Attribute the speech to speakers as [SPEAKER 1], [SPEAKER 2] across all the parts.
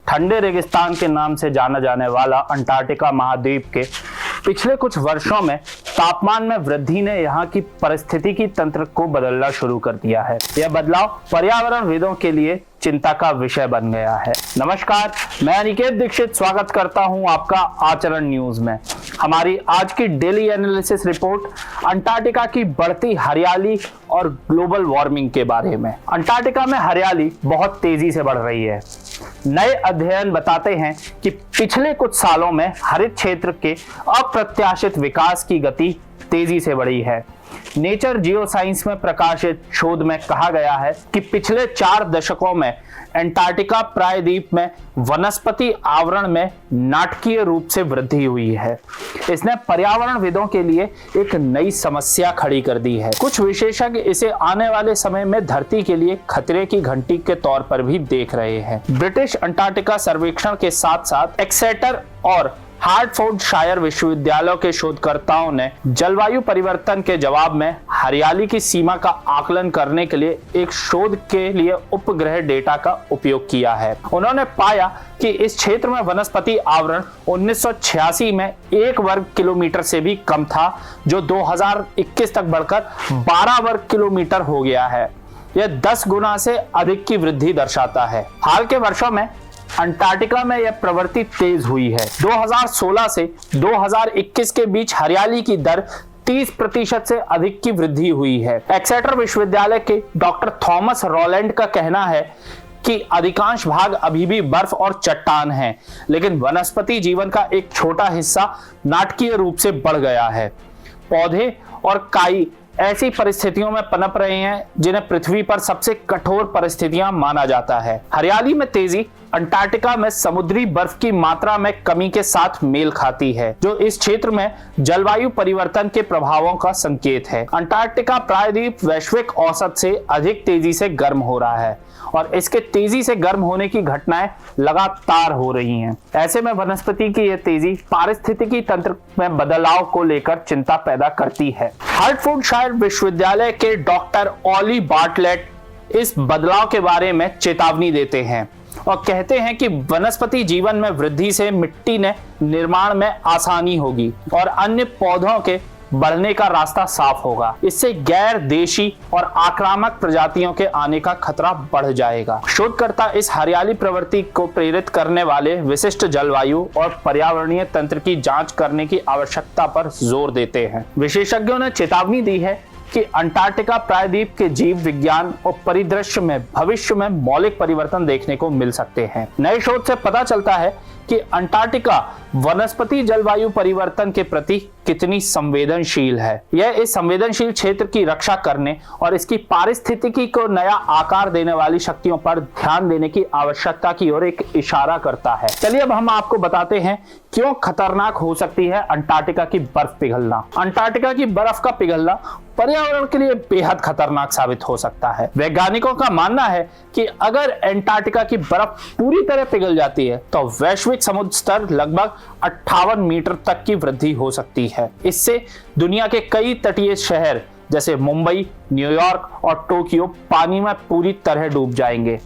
[SPEAKER 1] ठंडे रेगिस्तान के नाम से जाना जाने वाला अंटार्कटिका महाद्वीप के पिछले कुछ वर्षों में तापमान में वृद्धि ने यहाँ की पारिस्थितिकी तंत्र को बदलना शुरू कर दिया है। यह बदलाव पर्यावरणविदों के लिए चिंता का विषय बन गया है। नमस्कार, मैं अनिकेत दीक्षित स्वागत करता हूं आपका आचरण न्यूज में। हमारी आज की डेली एनालिसिस रिपोर्ट अंटार्कटिका की बढ़ती हरियाली और ग्लोबल वार्मिंग के बारे में। अंटार्कटिका में हरियाली बहुत तेजी से बढ़ रही है। नए अध्ययन बताते हैं कि पिछले कुछ सालों में हरित क्षेत्र के अप्रत्याशित विकास की गति तेजी से बढ़ी है। नेचर जियोसाइंस में प्रकाशित शोध में कहा गया है कि पिछले 4 दशकों में अंटार्कटिका प्रायद्वीप में वनस्पति आवरण में नाटकीय रूप से वृद्धि हुई है। इसने पर्यावरणविदों के लिए एक नई समस्या खड़ी कर दी है। कुछ विशेषज्ञ इसे आने वाले समय में धरती के लिए खतरे की घंटी के तौर पर भी देख रहे हैं। ब्रिटिश अंटार्कटिका सर्वेक्षण के साथ साथ एक्सेटर और हार्टफोर्डशायर विश्वविद्यालयों के शोधकर्ताओं ने जलवायु परिवर्तन के जवाब में हरियाली की सीमा का आकलन करने के लिए एक शोध के लिए उपग्रह डेटा का उपयोग किया है। उन्होंने पाया कि इस क्षेत्र में वनस्पति आवरण 1986 में 1 वर्ग किलोमीटर से भी कम था, जो 2021 तक बढ़कर 12 वर्ग किलोमीटर हो गया है। यह 10 गुना से अधिक की वृद्धि दर्शाता है। हाल के वर्षों में अंटार्कटिका में यह प्रवृत्ति तेज हुई है। 2016 से 2021 के बीच हरियाली की दर 30% से अधिक की वृद्धि हुई है। एक्सेटर विश्वविद्यालय के डॉक्टर थॉमस रॉलैंड का कहना है कि अधिकांश भाग अभी भी बर्फ और चट्टान हैं, लेकिन वनस्पति जीवन का एक छोटा हिस्सा नाटकीय रूप से बढ़ गया है। पौधे और काई ऐसी परिस्थितियों में पनप रहे हैं जिन्हें पृथ्वी पर सबसे कठोर परिस्थितियां माना जाता है। हरियाली में तेजी अंटार्कटिका में समुद्री बर्फ की मात्रा में कमी के साथ मेल खाती है, जो इस क्षेत्र में जलवायु परिवर्तन के प्रभावों का संकेत है। अंटार्कटिका प्रायद्वीप वैश्विक औसत से अधिक तेजी से गर्म हो रहा है और इसके तेजी से गर्म होने की घटनाएं लगातार हो रही हैं। ऐसे में वनस्पति की यह तेजी पारिस्थितिकी तंत्र में बदलाव को लेकर चिंता पैदा करती है। हार्टफोर्डशायर विश्वविद्यालय के डॉक्टर ऑली बार्टलेट इस बदलाव के बारे में चेतावनी देते हैं और कहते हैं कि वनस्पति जीवन में वृद्धि से मिट्टी ने निर्माण में आसानी होगी और अन्य पौधों के बढ़ने का रास्ता साफ होगा। इससे गैर देशी और आक्रामक प्रजातियों के आने का खतरा बढ़ जाएगा। शोधकर्ता इस हरियाली प्रवृत्ति को प्रेरित करने वाले विशिष्ट जलवायु और पर्यावरणीय तंत्र की जांच करने की आवश्यकता पर जोर देते हैं। विशेषज्ञों ने चेतावनी दी है कि अंटार्कटिका प्रायद्वीप के जीव विज्ञान और परिदृश्य में भविष्य में मौलिक परिवर्तन देखने को मिल सकते हैं। नए शोध से पता चलता है कि अंटार्कटिका वनस्पति जलवायु परिवर्तन के प्रति कितनी संवेदनशील है। यह इस संवेदनशील क्षेत्र की रक्षा करने और इसकी पारिस्थितिकी को नया आकार देने वाली शक्तियों पर ध्यान देने की आवश्यकता की ओर एक इशारा करता है। चलिए अब हम आपको बताते हैं क्यों खतरनाक हो सकती है अंटार्कटिका की बर्फ पिघलना। अंटार्कटिका की बर्फ का पिघलना पर्यावरण के लिए बेहद खतरनाक साबित हो सकता है। वैज्ञानिकों का मानना है कि अगर अंटार्कटिका की बर्फ पूरी तरह पिघल जाती है तो वैश्विक समुद्र स्तर लगभग 58 मीटर तक की वृद्धि हो सकती है। इससे दुनिया के कई तटीय शहर जैसे मुंबई, न्यूयॉर्क और टोक्यो पानी में पूरी तरह डूब जाएंगे।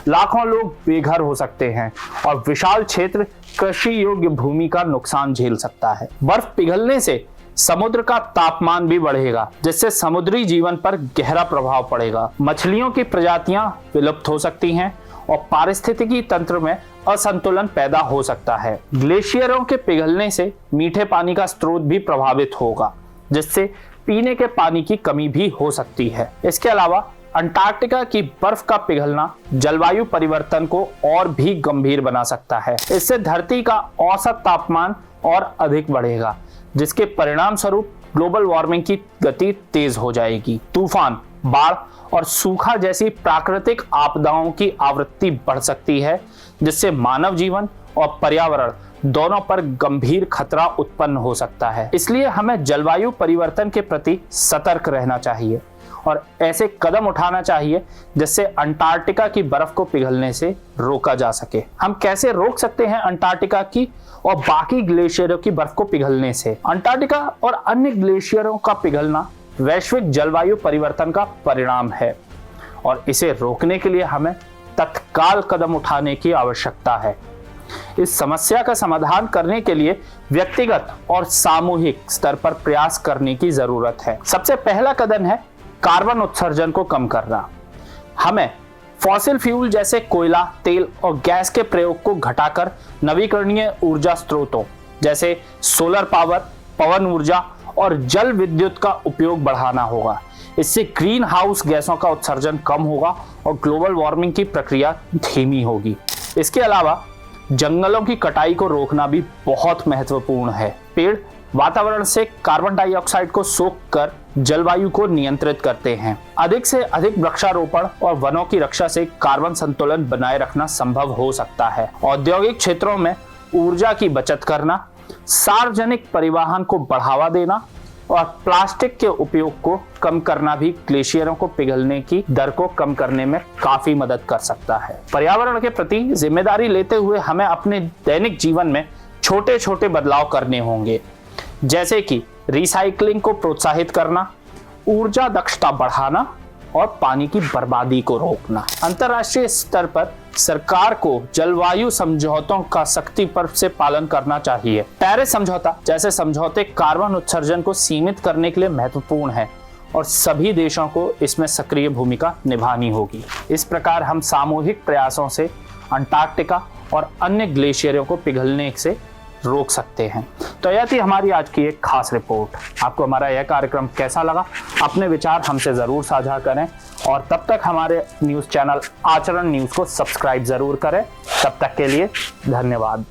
[SPEAKER 1] लाखों लोग बेघर हो सकते हैं और विशाल क्षेत्र कृषि योग्य भूमि का नुकसान झेल सकता है। बर्फ पिघलने से समुद्र का तापमान भी बढ़ेगा, जिससे समुद्री जीवन पर गहरा प्रभाव पड़ेगा। मछलियों की प्रजातियां विलुप्त हो सकती हैं और पारिस्थितिकी तंत्र में असंतुलन पैदा हो सकता है। ग्लेशियरों के पिघलने से मीठे पानी का स्रोत भी प्रभावित होगा, जिससे पीने के पानी की कमी भी हो सकती है। इसके अलावा अंटार्कटिका की बर्फ का पिघलना जलवायु परिवर्तन को और भी गंभीर बना सकता है। इससे धरती का औसत तापमान और अधिक बढ़ेगा, जिसके परिणाम स्वरूप ग्लोबल वार्मिंग की गति तेज हो जाएगी। तूफान, बाढ़ और सूखा जैसी प्राकृतिक आपदाओं की आवृत्ति बढ़ सकती है, जिससे मानव जीवन और पर्यावरण दोनों पर गंभीर खतरा उत्पन्न हो सकता है। इसलिए हमें जलवायु परिवर्तन के प्रति सतर्क रहना चाहिए और ऐसे कदम उठाना चाहिए जिससे अंटार्कटिका की बर्फ को पिघलने से रोका जा सके। हम कैसे रोक सकते हैं अंटार्कटिका की और बाकी ग्लेशियरों की बर्फ को पिघलने से? अंटार्कटिका और अन्य ग्लेशियरों का पिघलना वैश्विक जलवायु परिवर्तन का परिणाम है और इसे रोकने के लिए हमें तत्काल कदम उठाने की आवश्यकता है। इस समस्या का समाधान करने के लिए व्यक्तिगत और सामूहिक स्तर पर प्रयास करने की जरूरत है। सबसे पहला कदम है कार्बन उत्सर्जन को कम करना। हमें फॉसिल फ्यूल जैसे कोयला, तेल और गैस के प्रयोग को घटाकर नवीकरणीय ऊर्जा स्रोतों जैसे सोलर पावर, पवन ऊर्जा और जल विद्युत का उपयोग बढ़ाना होगा। इससे ग्रीन हाउस गैसों का उत्सर्जन कम होगा और ग्लोबल वार्मिंग की प्रक्रिया धीमी होगी। इसके अलावा जंगलों की कटाई को रोकना भी बहुत महत्वपूर्ण है। पेड़ वातावरण से कार्बन डाइऑक्साइड को सोखकर जलवायु को नियंत्रित करते हैं। अधिक से अधिक वृक्षारोपण और वनों की रक्षा से कार्बन संतुलन बनाए रखना संभव हो सकता है। औद्योगिक क्षेत्रों में ऊर्जा की बचत करना, सार्वजनिक परिवहन को बढ़ावा देना और प्लास्टिक के उपयोग को कम करना भी ग्लेशियरों को पिघलने की दर को कम करने में काफी मदद कर सकता है। पर्यावरण के प्रति जिम्मेदारी लेते हुए हमें अपने दैनिक जीवन में छोटे छोटे बदलाव करने होंगे, जैसे कि रिसाइकलिंग को प्रोत्साहित करना, ऊर्जा दक्षता बढ़ाना और पानी की बर्बादी को रोकना। अंतर्राष्ट्रीय स्तर पर सरकार को जलवायु समझौतों का सख्ती पर से पालन करना चाहिए। पेरिस समझौता जैसे समझौते कार्बन उत्सर्जन को सीमित करने के लिए महत्वपूर्ण है और सभी देशों को इसमें सक्रिय भूमिका निभानी होगी। इस प्रकार हम सामूहिक प्रयासों से अंटार्कटिका और अन्य ग्लेशियरों को पिघलने से रोक सकते हैं। तो यह थी हमारी आज की एक खास रिपोर्ट। आपको हमारा यह कार्यक्रम कैसा लगा? अपने विचार हमसे जरूर साझा करें और तब तक हमारे न्यूज़ चैनल आचरण न्यूज़ को सब्सक्राइब जरूर करें। तब तक के लिए धन्यवाद।